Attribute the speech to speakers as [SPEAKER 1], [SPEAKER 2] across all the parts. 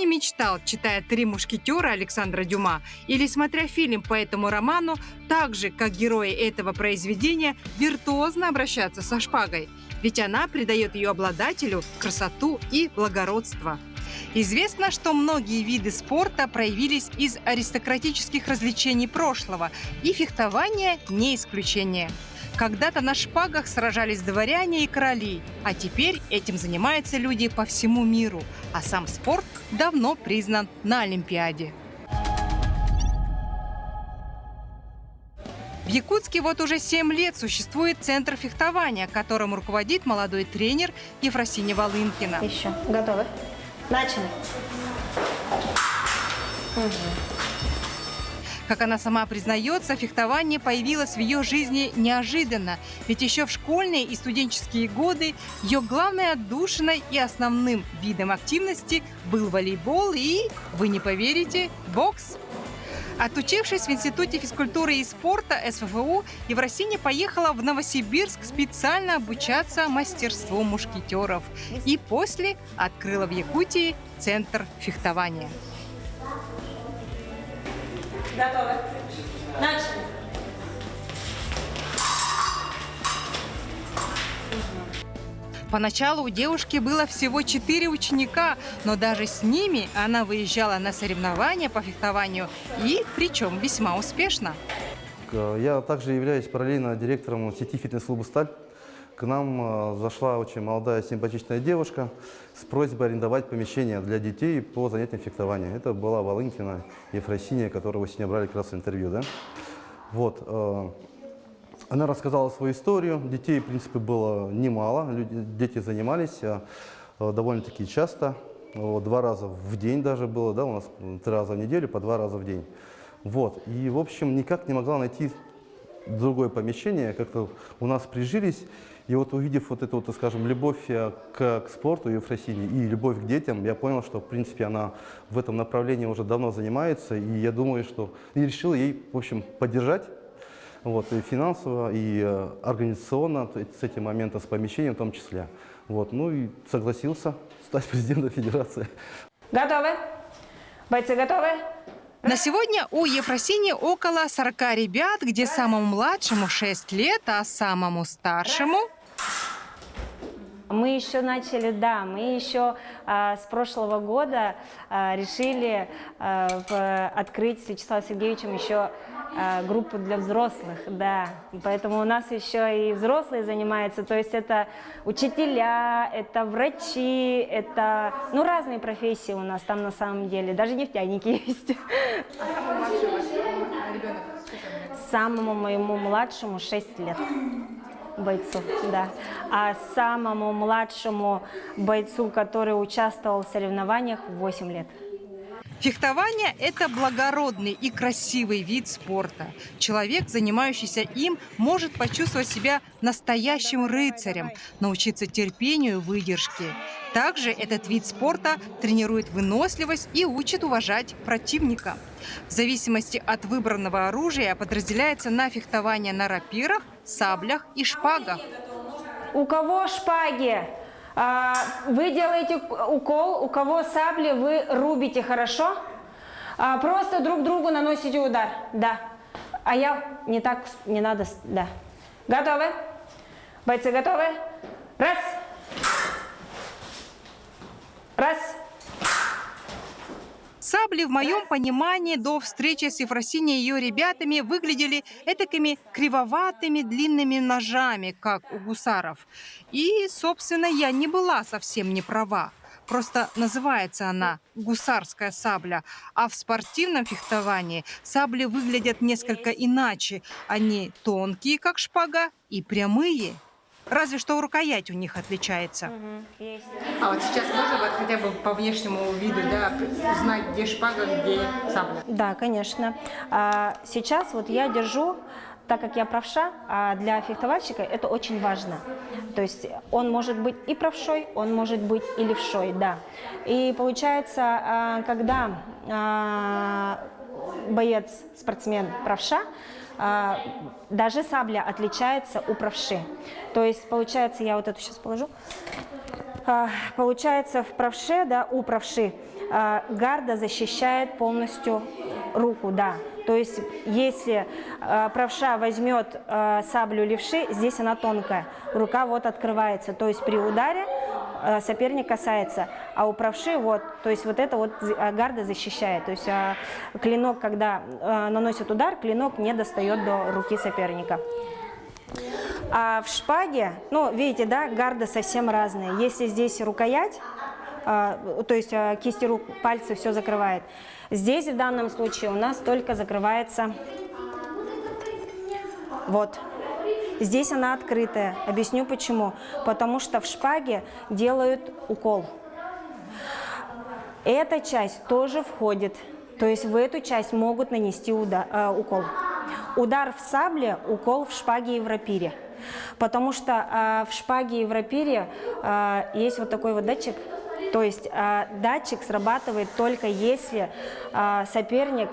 [SPEAKER 1] не мечтал, читая «Три мушкетера» Александра Дюма или смотря фильм по этому роману, так же, как герои этого произведения, виртуозно обращаться со шпагой? Ведь она придает ее обладателю красоту и благородство. Известно, что многие виды спорта проявились из аристократических развлечений прошлого, и фехтование не исключение. Когда-то на шпагах сражались дворяне и короли, а теперь этим занимаются люди по всему миру, а сам спорт давно признан на Олимпиаде. В Якутске вот уже 7 лет существует центр фехтования, которым руководит молодой тренер Ефросинья Волынкина.
[SPEAKER 2] Еще. Готовы? Начали.
[SPEAKER 1] Как она сама признается, фехтование появилось в ее жизни неожиданно. Ведь еще в школьные и студенческие годы ее главной отдушиной и основным видом активности был волейбол и, вы не поверите, бокс. Отучившись в Институте физкультуры и спорта СФФУ, Ефросинья поехала в Новосибирск специально обучаться мастерству мушкетеров. И после открыла в Якутии центр фехтования.
[SPEAKER 2] Готовы. Начали.
[SPEAKER 1] Поначалу у девушки было всего 4 ученика, но даже с ними она выезжала на соревнования по фехтованию, и причем весьма успешно.
[SPEAKER 3] Я также являюсь параллельно директором сети фитнес-клуба «Сталь». К нам зашла очень молодая симпатичная девушка с просьбой арендовать помещение для детей по занятиям фехтования. Это была Волынкина Ефросинья, которую вы сегодня брали как раз интервью. Да? Вот. Она рассказала свою историю. Детей, в принципе, было немало. Дети занимались довольно-таки часто. 2 раза в день даже было. Да? У нас 3 раза в неделю, по 2 раза в день. Вот. И, в общем, никак не могла найти другое помещение. Как-то у нас прижились. И вот увидев вот эту, вот, скажем, любовь к спорту Ефросиньи и любовь к детям, я понял, что, в принципе, она в этом направлении уже давно занимается. И я думаю, что... И решил ей, в общем, поддержать. Вот, и финансово, и организационно, с этим моментом, с помещением в том числе. Вот, ну и согласился стать президентом федерации.
[SPEAKER 2] Готовы? Бойцы готовы?
[SPEAKER 1] На сегодня у Ефросиньи около 40 ребят, где самому младшему 6 лет, а самому старшему...
[SPEAKER 2] Мы еще начали, да, мы еще с прошлого года решили открыть с Вячеславом Сергеевичем еще группу для взрослых, да. Поэтому у нас еще и взрослые занимаются, то есть это учителя, это врачи, это, ну, разные профессии у нас там на самом деле, даже нефтяники есть. А самому младшему ребенок сколько? Самому моему младшему 6 лет. Бойцу, да. А самому младшему бойцу, который участвовал в соревнованиях, 8 лет.
[SPEAKER 1] Фехтование – это благородный и красивый вид спорта. Человек, занимающийся им, может почувствовать себя настоящим рыцарем, научиться терпению и выдержке. Также этот вид спорта тренирует выносливость и учит уважать противника. В зависимости от выбранного оружия подразделяется на фехтование на рапирах, саблях и шпагах.
[SPEAKER 2] У кого шпаги? Вы делаете укол, у кого сабли, вы рубите, хорошо? Просто друг другу наносите удар, да. А я не так, не надо, да. Готовы? Бойцы готовы? Раз. Раз.
[SPEAKER 1] Сабли, в моем понимании, до встречи с Ефросиньей и ее ребятами выглядели этакими кривоватыми длинными ножами, как у гусаров. И, собственно, я не была совсем не права. Просто называется она гусарская сабля. А в спортивном фехтовании сабли выглядят несколько иначе. Они тонкие, как шпага, и прямые. Разве что рукоять у них отличается. А вот сейчас можно вот хотя бы по внешнему виду, да, узнать, где шпага, где сабля?
[SPEAKER 2] Да, конечно. Сейчас вот я держу, так как я правша, а для фехтовальщика это очень важно. То есть он может быть и правшой, он может быть и левшой, да. И получается, когда боец, спортсмен правша, даже сабля отличается у правши. То есть, получается, я вот эту сейчас положу. Получается, в правше, да, у правши гарда защищает полностью руку, да. То есть, если правша возьмет саблю левши, здесь она тонкая, рука вот открывается. То есть, при ударе соперник касается, а у правши вот, то есть, вот это вот гарда защищает. То есть, клинок, когда наносит удар, клинок не достает до руки соперника. А в шпаге, ну, видите, да, гарды совсем разные. Если здесь рукоять, то есть кисти рук, пальцы все закрывает. Здесь в данном случае у нас только закрывается вот. Здесь она открытая. Объясню почему. Потому что в шпаге делают укол. Эта часть тоже входит. То есть в эту часть могут нанести укол. Удар в сабле, укол в шпаге и в рапире. Потому что в шпаге и в рапире есть вот такой вот датчик. То есть датчик срабатывает только если соперник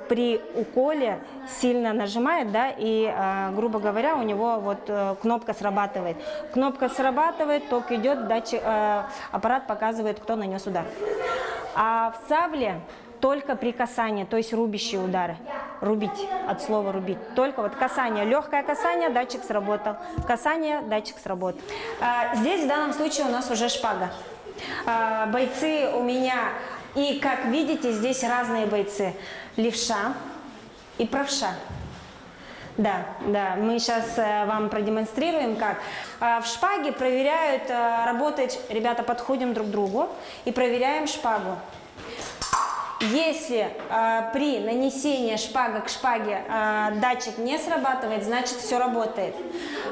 [SPEAKER 2] при уколе сильно нажимает, да, и, грубо говоря, у него вот кнопка срабатывает. Кнопка срабатывает, ток идет, датчик, аппарат показывает, кто нанес удар. А в сабле только при касании, то есть рубящие удары. Рубить, от слова рубить. Только вот касание, легкое касание, датчик сработал. Касание, датчик сработал. Здесь в данном случае у нас уже шпага. Бойцы у меня, и как видите, здесь разные бойцы. Левша и правша. Да, мы сейчас вам продемонстрируем, как. В шпаге проверяют, работает, ребята, подходим друг к другу и проверяем шпагу. Если при нанесении шпага к шпаге датчик не срабатывает, значит все работает.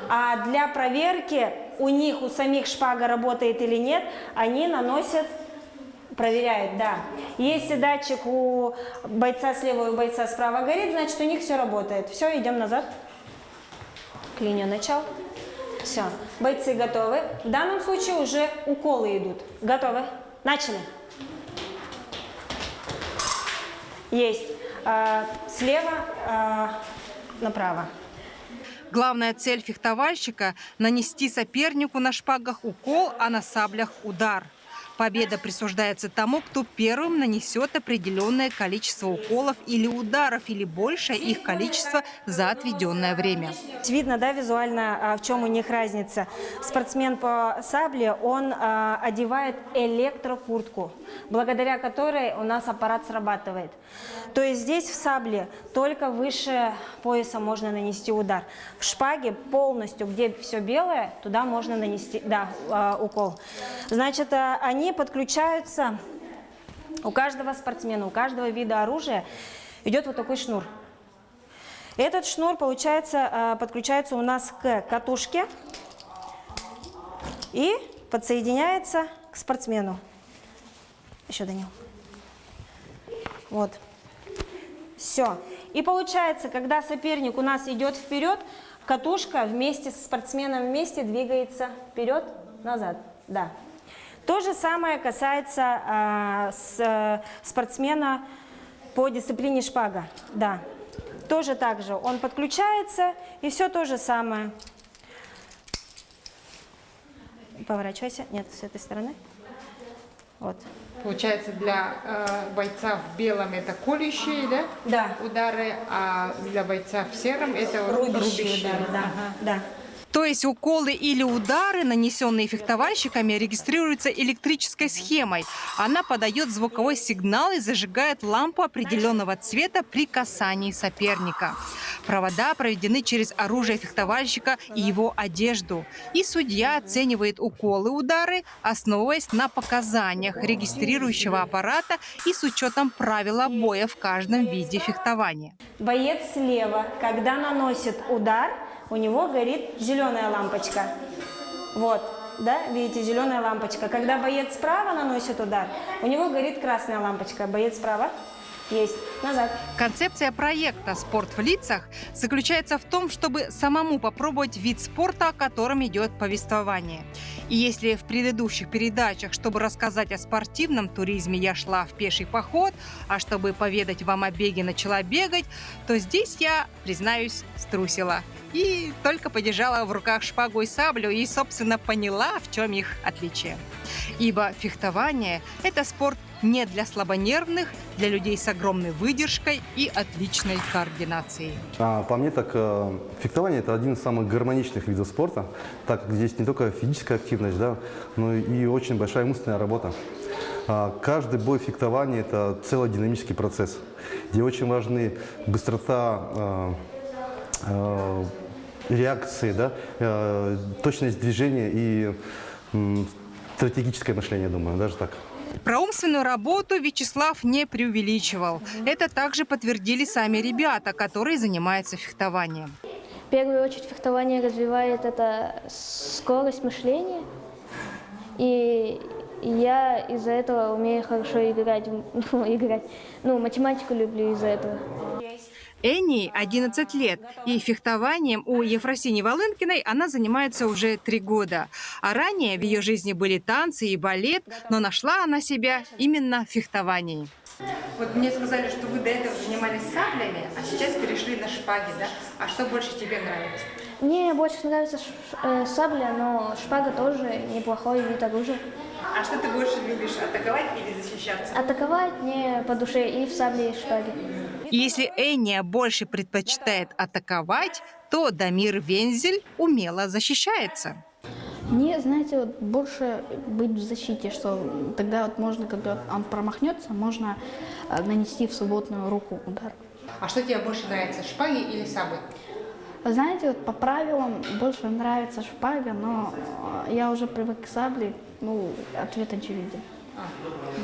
[SPEAKER 2] А для проверки у них, у самих шпага работает или нет, они наносят, проверяют, да. Если датчик у бойца слева и у бойца справа горит, значит у них все работает. Все, идем назад. К линии начала. Все, бойцы готовы. В данном случае уже уколы идут. Готовы? Начали. Есть. Слева направо.
[SPEAKER 1] Главная цель фехтовальщика – нанести сопернику на шпагах укол, а на саблях удар. Победа присуждается тому, кто первым нанесет определенное количество уколов или ударов, или большее их количество за отведенное время.
[SPEAKER 2] Видно, да, визуально, в чем у них разница. Спортсмен по сабле, он одевает электрокуртку, благодаря которой у нас аппарат срабатывает. То есть здесь в сабле только выше пояса можно нанести удар. В шпаге полностью, где все белое, туда можно нанести, да, укол. Значит, они подключаются, у каждого спортсмена, у каждого вида оружия идет вот такой шнур. Этот шнур, получается, подключается у нас к катушке и подсоединяется к спортсмену. Еще, Данил. Вот. Все. И получается, когда соперник у нас идет вперед, катушка вместе с спортсменом вместе двигается вперед-назад. Да. То же самое касается спортсмена по дисциплине шпага. Да. Тоже так же. Он подключается, и все то же самое. Поворачивайся. Нет, с этой стороны. Вот.
[SPEAKER 1] Получается, для бойца в белом это колющие, да?
[SPEAKER 2] Да.
[SPEAKER 1] Удары, а для бойца в сером это
[SPEAKER 2] Рубящие удары, да.
[SPEAKER 1] Ага.
[SPEAKER 2] Да.
[SPEAKER 1] То есть уколы или удары, нанесенные фехтовальщиками, регистрируются электрической схемой. Она подает звуковой сигнал и зажигает лампу определенного цвета при касании соперника. Провода проведены через оружие фехтовальщика и его одежду. И судья оценивает уколы и удары, основываясь на показаниях регистрирующего аппарата и с учетом правила боя в каждом виде фехтования.
[SPEAKER 2] Боец слева, когда наносит удар, у него горит зеленая лампочка. Вот, да, видите, зеленая лампочка. Когда боец справа наносит удар, у него горит красная лампочка. Боец справа. Есть. Назад.
[SPEAKER 1] Концепция проекта «Спорт в лицах» заключается в том, чтобы самому попробовать вид спорта, о котором идет повествование. И если в предыдущих передачах, чтобы рассказать о спортивном туризме, я шла в пеший поход, а чтобы поведать вам о беге, начала бегать, то здесь я, признаюсь, струсила. И только подержала в руках шпагу и саблю и, собственно, поняла, в чем их отличие. Ибо фехтование – это спорт не для слабонервных, для людей с огромной выдержкой и отличной координацией.
[SPEAKER 3] По мне так, фехтование – это один из самых гармоничных видов спорта, так как здесь не только физическая активность, да, но и очень большая умственная работа. Каждый бой фехтования – это целый динамический процесс, где очень важны быстрота реакции, да, точность движения и стратегическое мышление, думаю, даже так.
[SPEAKER 1] Про умственную работу Вячеслав не преувеличивал. Это также подтвердили сами ребята, которые занимаются фехтованием.
[SPEAKER 4] В первую очередь фехтование развивает это скорость мышления. И я из-за этого умею хорошо играть. Математику люблю из-за этого.
[SPEAKER 1] Энни 11 лет, и фехтованием у Ефросиньи Волынкиной она занимается уже 3 года. А ранее в ее жизни были танцы и балет, но нашла она себя именно в фехтовании. Вот мне сказали, что вы до этого занимались саблями, а сейчас перешли на шпаги, да? А что больше тебе нравится?
[SPEAKER 4] Мне больше нравится сабля, но шпага тоже неплохой вид оружия.
[SPEAKER 1] А что ты больше любишь, атаковать или защищаться?
[SPEAKER 4] Атаковать мне по душе и в сабле, и в шпаге.
[SPEAKER 1] Если Энния больше предпочитает атаковать, то Дамир Вензель умело защищается.
[SPEAKER 5] Мне, знаете, вот больше быть в защите, что тогда вот можно, когда он промахнется, можно нанести в свободную руку удар.
[SPEAKER 1] А что тебе больше нравится, шпаги или сабли?
[SPEAKER 5] Знаете, вот по правилам больше нравится шпага, но я уже привык к сабле, ответ очевиден.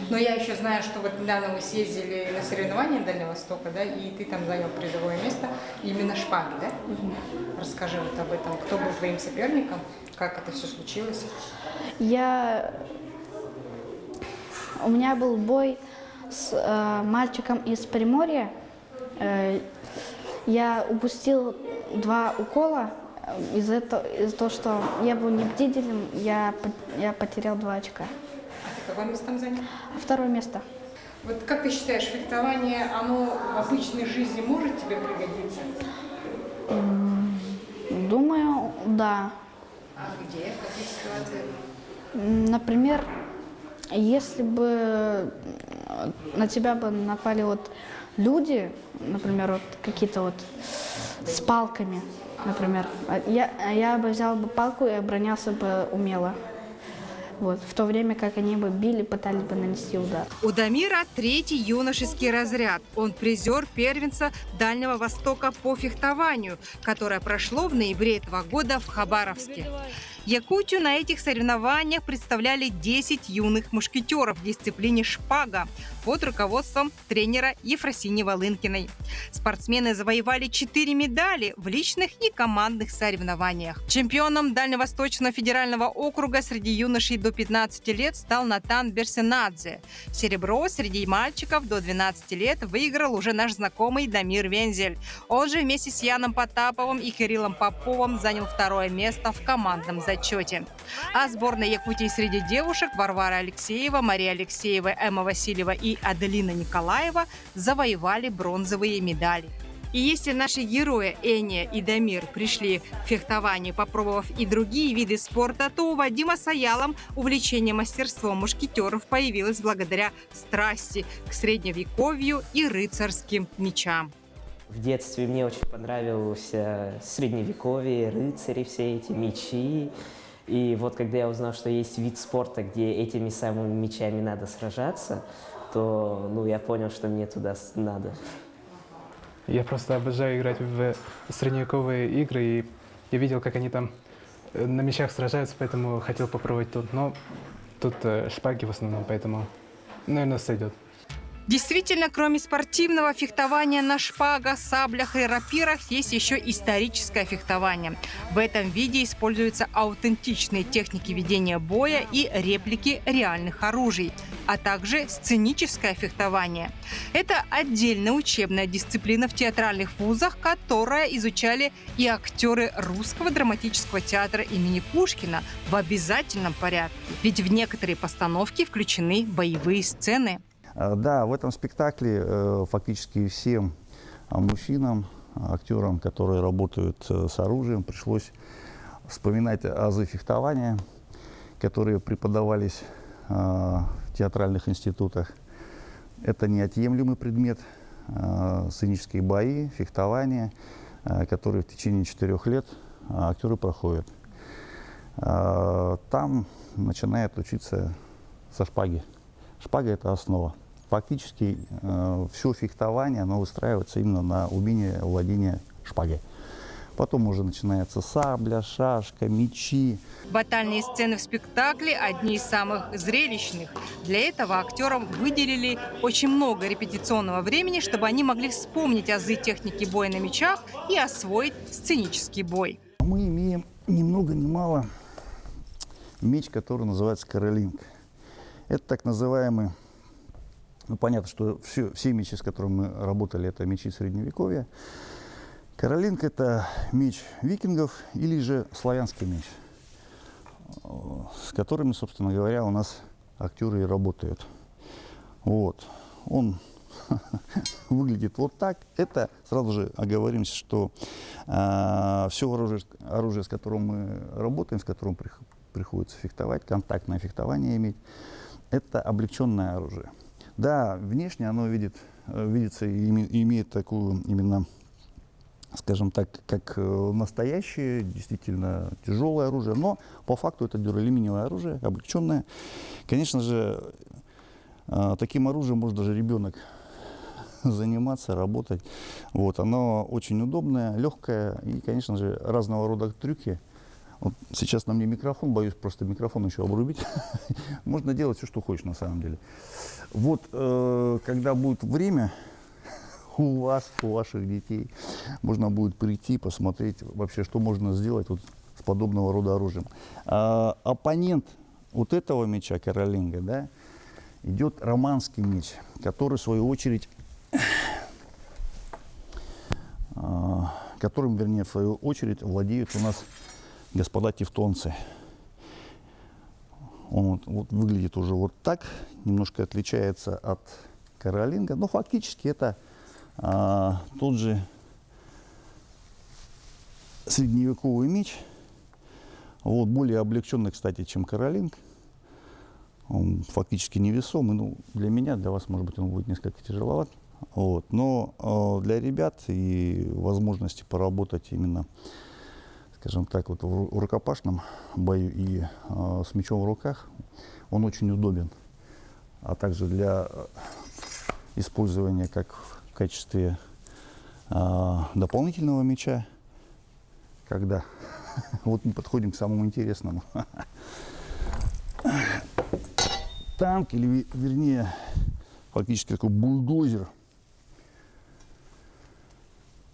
[SPEAKER 1] Но я еще знаю, что вот недавно вы съездили на соревнования Дальнего Востока, да, и ты там занял призовое место именно шпаги, да? Расскажи вот об этом. Кто был твоим соперником? Как это все случилось?
[SPEAKER 5] У меня был бой с мальчиком из Приморья. Я упустил 2 укола. Из-за того, что я был небдительным, я потерял 2 очка.
[SPEAKER 1] Какое место там занял?
[SPEAKER 5] 2-е место.
[SPEAKER 1] Вот как ты считаешь, фехтование, оно в обычной жизни может тебе пригодиться?
[SPEAKER 5] Думаю, да.
[SPEAKER 1] А где? В каких ситуациях?
[SPEAKER 5] Например, если бы на тебя бы напали вот люди, например, вот какие-то вот с палками, например, я бы взял бы палку и оборонялся бы умело. Вот, в то время как они бы били, пытались бы нанести удар.
[SPEAKER 1] У Дамира 3-й юношеский разряд. Он призер первенства Дальнего Востока по фехтованию, которое прошло в ноябре этого года в Хабаровске. Якутию на этих соревнованиях представляли 10 юных мушкетеров в дисциплине шпага под руководством тренера Ефросиньи Волынкиной. Спортсмены завоевали 4 медали в личных и командных соревнованиях. Чемпионом Дальневосточного федерального округа среди юношей до 15 лет стал Натан Берсенадзе. Серебро среди мальчиков до 12 лет выиграл уже наш знакомый Дамир Вензель. Он же вместе с Яном Потаповым и Кириллом Поповым занял 2-е место в командном зачете. А сборная Якутии среди девушек Варвара Алексеева, Мария Алексеева, Эмма Васильева и Аделина Николаева завоевали бронзовые медали. И если наши герои Энния и Дамир пришли к фехтованию, попробовав и другие виды спорта, то у Вадима с Аялом увлечение мастерством мушкетеров появилось благодаря страсти к средневековью и рыцарским мечам.
[SPEAKER 6] В детстве мне очень понравилось средневековье, рыцари, все эти мечи. И вот когда я узнал, что есть вид спорта, где этими самыми мечами надо сражаться, то я понял, что мне туда надо.
[SPEAKER 7] Я просто обожаю играть в средневековые игры, и я видел, как они там на мечах сражаются, поэтому хотел попробовать тут. Но тут шпаги в основном, поэтому, наверное, сойдет.
[SPEAKER 1] Действительно, кроме спортивного фехтования на шпагах, саблях и рапирах, есть еще историческое фехтование. В этом виде используются аутентичные техники ведения боя и реплики реальных оружий, а также сценическое фехтование. Это отдельная учебная дисциплина в театральных вузах, которая изучали и актеры Русского драматического театра имени Пушкина в обязательном порядке. Ведь в некоторые постановки включены боевые сцены.
[SPEAKER 8] Да, в этом спектакле фактически всем мужчинам, актерам, которые работают с оружием, пришлось вспоминать азы фехтования, которые преподавались в театральных институтах. Это неотъемлемый предмет, сценические бои, фехтование, которые в течение 4 лет актеры проходят. Там начинают учиться со шпаги. Шпага – это основа. Фактически все фехтование, оно выстраивается именно на умении владения шпагой. Потом уже начинается сабля, шашка, мечи.
[SPEAKER 1] Батальные сцены в спектакле – одни из самых зрелищных. Для этого актерам выделили очень много репетиционного времени, чтобы они могли вспомнить азы техники боя на мечах и освоить сценический бой.
[SPEAKER 8] Мы имеем ни много ни мало меч, который называется каролинг. Это так называемый, понятно, что все мечи, с которыми мы работали, это мечи Средневековья. Каролинг – это меч викингов или же славянский меч, с которыми, собственно говоря, у нас актеры и работают. Вот. Он выглядит вот так. Это, сразу же оговоримся, что все оружие, с которым мы работаем, с которым приходится фехтовать, контактное фехтование иметь, это облегченное оружие. Да, внешне оно видится и имеет такую именно, скажем так, как настоящее, действительно тяжелое оружие, но по факту это дюралюминиевое оружие, облегченное. Конечно же, таким оружием может даже ребенок заниматься, работать. Вот, оно очень удобное, легкое и, конечно же, разного рода трюки. Вот сейчас на мне микрофон, боюсь просто микрофон еще обрубить. Можно делать все, что хочешь на самом деле. Вот, когда будет время у вас, у ваших детей, можно будет прийти, посмотреть вообще, что можно сделать вот с подобного рода оружием. Оппонент вот этого меча, каролинга, да, идет романский меч, который, в свою очередь, которым, вернее, в свою очередь, владеют у нас господа тевтонцы. Он вот выглядит уже вот так, немножко отличается от каролинга, но фактически это тот же средневековый меч, вот, более облегченный, кстати, чем каролинг. Он фактически невесомый, ну, для меня, для вас, может быть, он будет несколько тяжеловат. Вот. Но для ребят и возможности поработать именно, скажем так, вот в рукопашном бою и с мечом в руках, он очень удобен. А также для использования как в качестве дополнительного меча, когда вот мы подходим к самому интересному. Танк, или вернее, фактически такой бульдозер.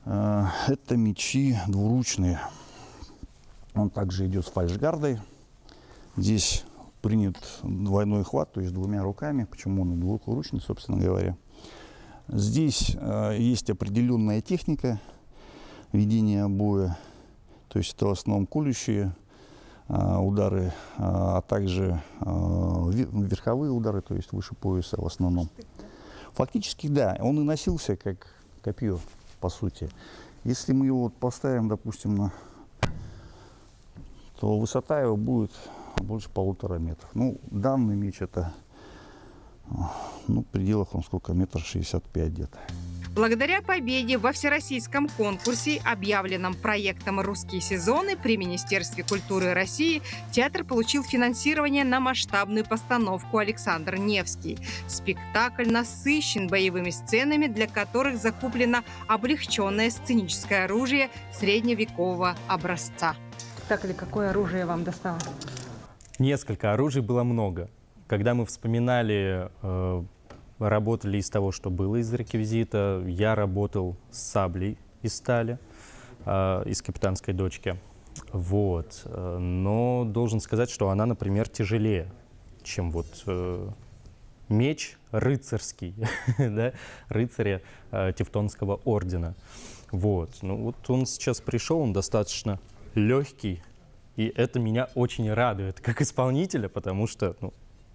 [SPEAKER 8] Это мечи двуручные. Он также идет с фальшгардой. Здесь принят двойной хват, то есть 2 руками. Почему он двуручный, собственно говоря. Здесь есть определенная техника ведения боя. То есть это в основном колющие удары, а также верховые удары, то есть выше пояса в основном. Фактически, да, он и носился как копье, по сути. Если мы его вот поставим, допустим, то высота его будет больше 1,5 метра. Ну, данный меч это, ну, в пределах, он сколько, 1,65 м где-то.
[SPEAKER 1] Благодаря победе во всероссийском конкурсе, объявленном проектом «Русские сезоны» при Министерстве культуры России, театр получил финансирование на масштабную постановку «Александр Невский». Спектакль насыщен боевыми сценами, для которых закуплено облегченное сценическое оружие средневекового образца.
[SPEAKER 9] Так ли, какое оружие вам досталось?
[SPEAKER 10] Несколько оружий было много. Когда мы вспоминали работали из того, что было из реквизита. Я работал с саблей из стали, из капитанской дочки. Вот. Но должен сказать, что она, например, тяжелее, чем вот меч рыцарский, да, рыцаря Тевтонского ордена. Вот. Ну, вот он сейчас пришел, он достаточно легкий, и это меня очень радует как исполнителя, потому что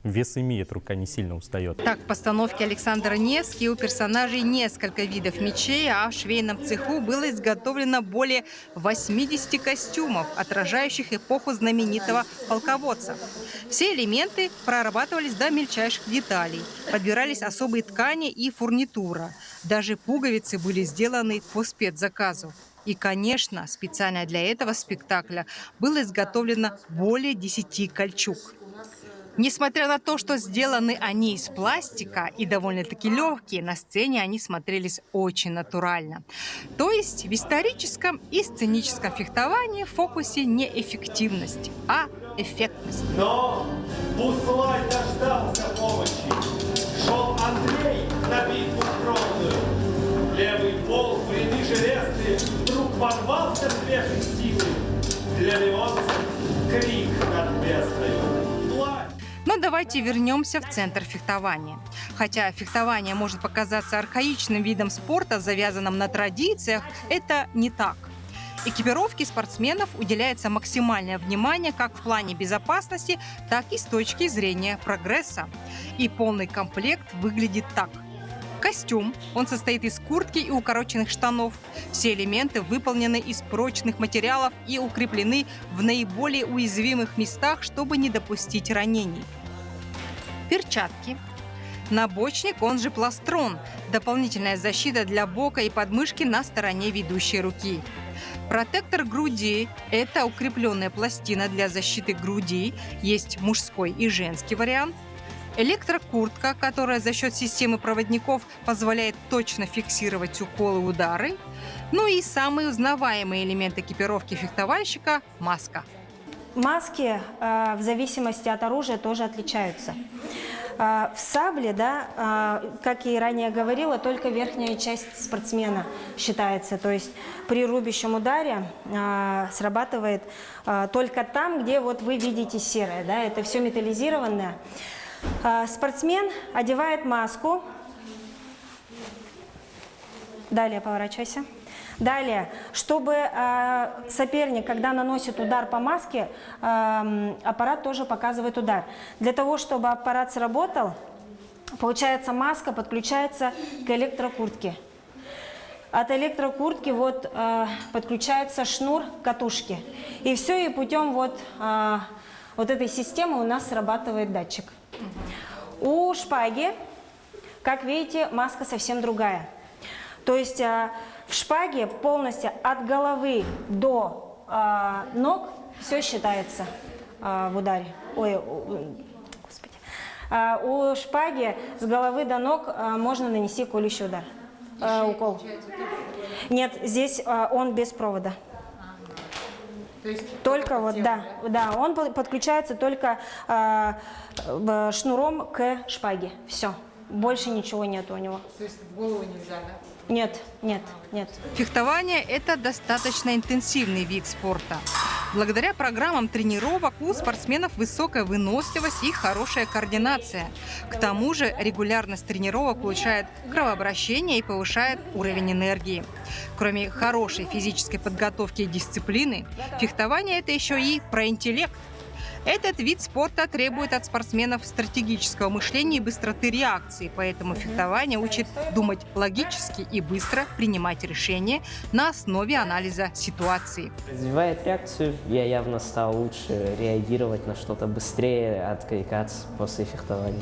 [SPEAKER 10] вес имеет, рука не сильно устает.
[SPEAKER 1] Так, в постановке Александра Невски у персонажей несколько видов мечей, а в швейном цеху было изготовлено более 80 костюмов, отражающих эпоху знаменитого полководца. Все элементы прорабатывались до мельчайших деталей, подбирались особые ткани и фурнитура. Даже пуговицы были сделаны по спецзаказу. И, конечно, специально для этого спектакля было изготовлено более 10 кольчуг. Несмотря на то, что сделаны они из пластика и довольно-таки легкие, на сцене они смотрелись очень натурально. То есть в историческом и сценическом фехтовании в фокусе не эффективность, а эффектность.
[SPEAKER 11] Но Буслай дождался помощи. Шел Андрей на битву кровную. Левый полк в ряды железные вдруг ворвался с бешеной силой. Для ливонцев крик над бездною.
[SPEAKER 1] Но давайте вернемся в центр фехтования. Хотя фехтование может показаться архаичным видом спорта, завязанным на традициях, это не так. Экипировке спортсменов уделяется максимальное внимание как в плане безопасности, так и с точки зрения прогресса. И полный комплект выглядит так. Костюм. Он состоит из куртки и укороченных штанов. Все элементы выполнены из прочных материалов и укреплены в наиболее уязвимых местах, чтобы не допустить ранений. Перчатки. Набочник, он же пластрон. Дополнительная защита для бока и подмышки на стороне ведущей руки. Протектор груди – это укрепленная пластина для защиты груди. Есть мужской и женский вариант. Электрокуртка, которая за счет системы проводников позволяет точно фиксировать уколы и удары. Ну и самый узнаваемый элемент экипировки фехтовальщика – маска.
[SPEAKER 2] Маски в зависимости от оружия тоже отличаются. В сабле, да, как я и ранее говорила, только верхняя часть спортсмена считается. То есть при рубящем ударе срабатывает только там, где вот вы видите серое. Да, это все металлизированное. Спортсмен одевает маску. Далее поворачивайся. Далее, чтобы соперник, когда наносит удар по маске, аппарат тоже показывает удар. Для того, чтобы аппарат сработал, получается, маска подключается к электрокуртке. От электрокуртки вот подключается шнур к катушке. И все, и путем вот этой системы у нас срабатывает датчик. У шпаги, как видите, маска совсем другая. То есть в шпаге полностью от головы до ног все считается в ударе. Ой, господи. У шпаги с головы до ног можно нанести колющий удар. Укол. Нет, здесь он без провода. Только вот, да, он подключается только шнуром к шпаге. Все, больше ничего нет у него.
[SPEAKER 1] То есть в голову нельзя, да?
[SPEAKER 2] Нет.
[SPEAKER 1] Фехтование – это достаточно интенсивный вид спорта. Благодаря программам тренировок у спортсменов высокая выносливость и хорошая координация. К тому же регулярность тренировок улучшает кровообращение и повышает уровень энергии. Кроме хорошей физической подготовки и дисциплины, фехтование – это еще и про интеллект. Этот вид спорта требует от спортсменов стратегического мышления и быстроты реакции, поэтому фехтование учит думать логически и быстро принимать решения на основе анализа ситуации.
[SPEAKER 6] Развивает реакцию, я явно стал лучше реагировать на что-то, быстрее откликаться после фехтования.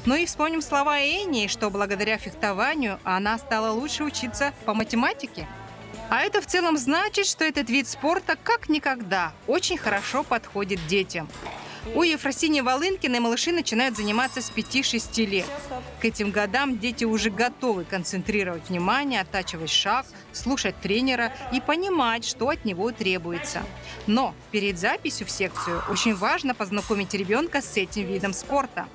[SPEAKER 1] Ну и вспомним слова Энни, что благодаря фехтованию она стала лучше учиться по математике. А это в целом значит, что этот вид спорта как никогда очень хорошо подходит детям. У Ефросинии Волынкиной малыши начинают заниматься с 5-6 лет. К этим годам дети уже готовы концентрировать внимание, оттачивать шаг, слушать тренера и понимать, что от него требуется. Но перед записью в секцию очень важно познакомить ребенка с этим видом спорта.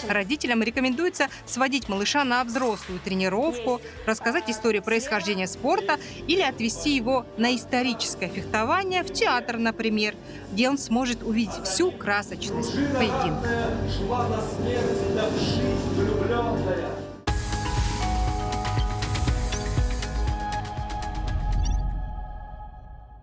[SPEAKER 1] Родителям рекомендуется сводить малыша на взрослую тренировку, рассказать историю происхождения спорта или отвести его на историческое фехтование в театр, например, где он сможет увидеть всю красочность поединка.
[SPEAKER 11] Шла на смерть, да в жизнь влюбленная.